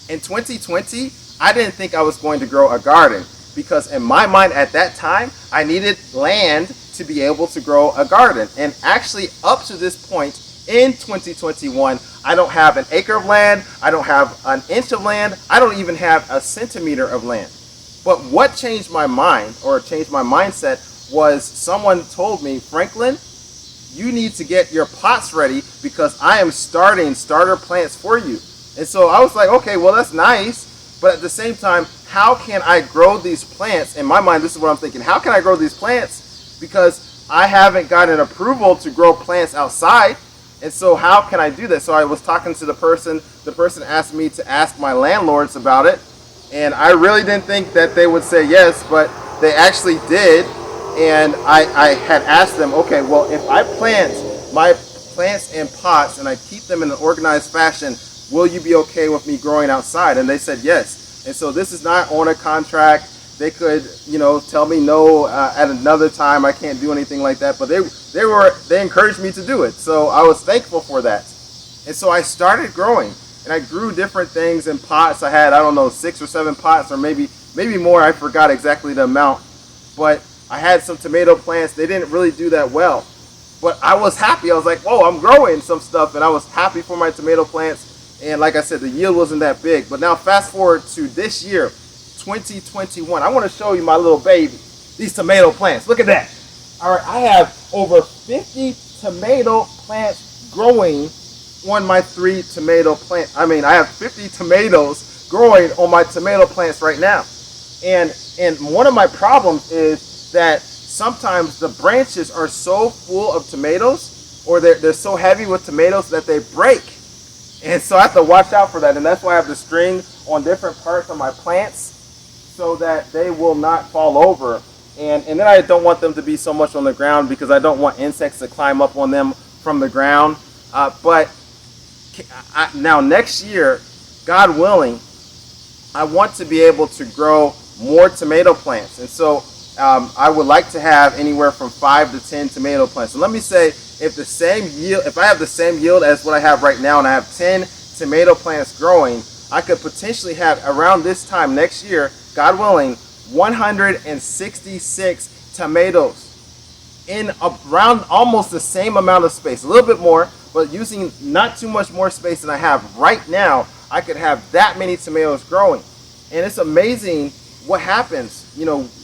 In 2020, I didn't think I was going to grow a garden because in my mind at that time, I needed land to be able to grow a garden. And actually, up to this point in 2021, I don't have an acre of land, I don't have an inch of land, I don't even have a centimeter of land. But what changed my mind or changed my mindset was someone told me, Franklin, you need to get your pots ready because I am starting starter plants for you. And so I was like, okay, well, that's nice. But at the same time, how can I grow these plants? In my mind, this is what I'm thinking. How can I grow these plants? Because I haven't gotten approval to grow plants outside. And so how can I do that? So I was talking to the person. The person asked me to ask my landlords about it. And I really didn't think that they would say yes, but they actually did. And I had asked them, okay, well, if I plant my plants in pots and I keep them in an organized fashion, will you be okay with me growing outside? And they said yes. And so this is not on a contract. They could, tell me no at another time. I can't do anything like that. But they encouraged me to do it. So I was thankful for that. And so I started growing, and I grew different things in pots. I had, I don't know, 6 or 7 pots, or maybe more. I forgot exactly the amount. But I had some tomato plants. They didn't really do that well. But I was happy. I was like, oh, I'm growing some stuff. And I was happy for my tomato plants. And like I said, the yield wasn't that big. But now fast forward to this year, 2021. I want to show you my little baby, these tomato plants. Look at that. All right, I have over 50 tomato plants growing on my 3 tomato plants. I have 50 tomatoes growing on my tomato plants right now. And one of my problems is that sometimes the branches are so full of tomatoes, or they're so heavy with tomatoes that they break. And so I have to watch out for that. And that's why I have the string on different parts of my plants so that they will not fall over. And then I don't want them to be so much on the ground because I don't want insects to climb up on them from the ground. But now next year, God willing, I want to be able to grow more tomato plants. And so I would like to have anywhere from 5 to 10 tomato plants. And let me say, if I have the same yield as what I have right now and I have 10 tomato plants growing, I could potentially have around this time next year, God willing, 166 tomatoes in around almost the same amount of space, a little bit more, but using not too much more space than I have right now, I could have that many tomatoes growing. And it's amazing what happens,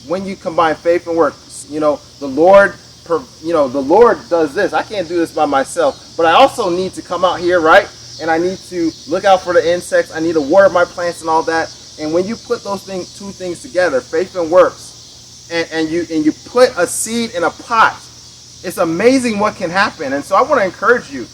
when you combine faith and works. The Lord does this. I can't do this by myself, but I also need to come out here, right? And I need to look out for the insects. I need to water my plants and all that. And when you put those two things together, faith and works, and you put a seed in a pot, it's amazing what can happen. And so I want to encourage you,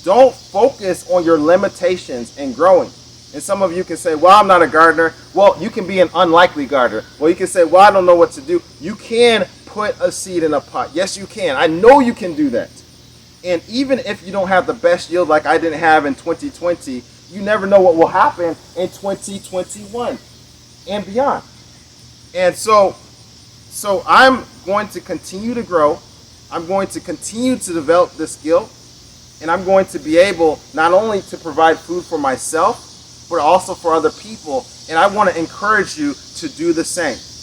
don't focus on your limitations in growing. And some of you can say, well, I'm not a gardener. Well, you can be an unlikely gardener. Well, you can say, well, I don't know what to do. You can put a seed in a pot. Yes, you can. I know you can do that. And even if you don't have the best yield like I didn't have in 2020, you never know what will happen in 2021 and beyond. And so I'm going to continue to grow. I'm going to continue to develop this skill. And I'm going to be able not only to provide food for myself, but also for other people. And I want to encourage you to do the same.